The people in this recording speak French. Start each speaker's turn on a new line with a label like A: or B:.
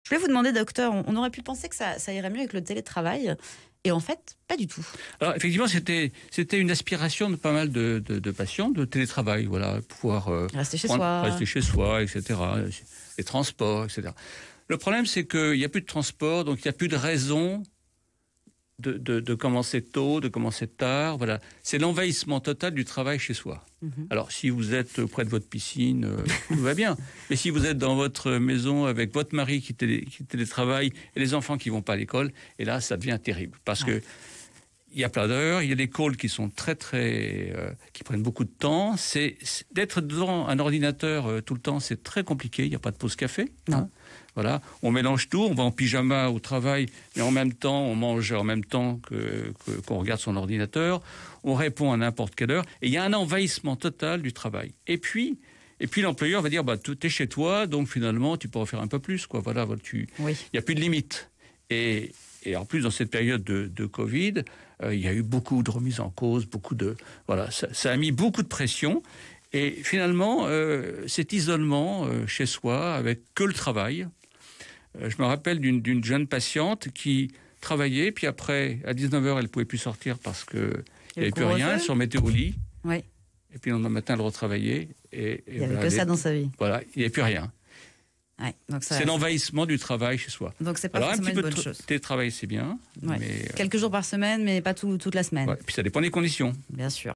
A: Je voulais vous demander, docteur, on aurait pu penser que ça irait mieux avec le télétravail. Et en fait, pas du tout.
B: Alors effectivement, c'était une aspiration de pas mal de patients de télétravail, voilà, pouvoir
A: Rester chez
B: soi, etc. Les transports, etc. Le problème, c'est qu'il n'y a plus de transport, donc il n'y a plus de raison de commencer tôt, de commencer tard. Voilà, c'est l'envahissement total du travail chez soi. Alors, si vous êtes près de votre piscine, tout va bien. Mais si vous êtes dans votre maison avec votre mari qui télétravaille et les enfants qui vont pas à l'école, et là, ça devient terrible. Parce que il y a plein d'heures, il y a des calls qui sont qui prennent beaucoup de temps. D'être devant un ordinateur tout le temps, c'est très compliqué. Il n'y a pas de pause café.
A: Non.
B: Voilà, on mélange tout, on va en pyjama au travail, mais en même temps, on mange en même temps qu'on regarde son ordinateur, on répond à n'importe quelle heure, et il y a un envahissement total du travail. Et puis l'employeur va dire, tout est chez toi, donc finalement, tu peux en faire un peu plus, quoi. Voilà, il n'y a plus de limite. Et en plus, dans cette période de Covid, il y a eu beaucoup de remises en cause, ça a mis beaucoup de pression. Et finalement, cet isolement chez soi, avec que le travail. Je me rappelle d'une jeune patiente qui travaillait, puis après, à 19h, elle ne pouvait plus sortir parce qu'il n'y avait plus rien, elle se remettait au lit.
A: Oui.
B: Et puis le lendemain matin, elle retravaillait. Et
A: il n'y avait que ça dans sa vie.
B: Voilà, il n'y avait plus rien.
A: Ouais, donc
B: c'est l'envahissement du travail chez soi.
A: Donc c'est pas forcément une bonne chose.
B: Télétravail, c'est bien.
A: Ouais.
B: Mais
A: quelques jours par semaine, mais pas toute la semaine.
B: Ouais, puis ça dépend des conditions.
A: Bien sûr.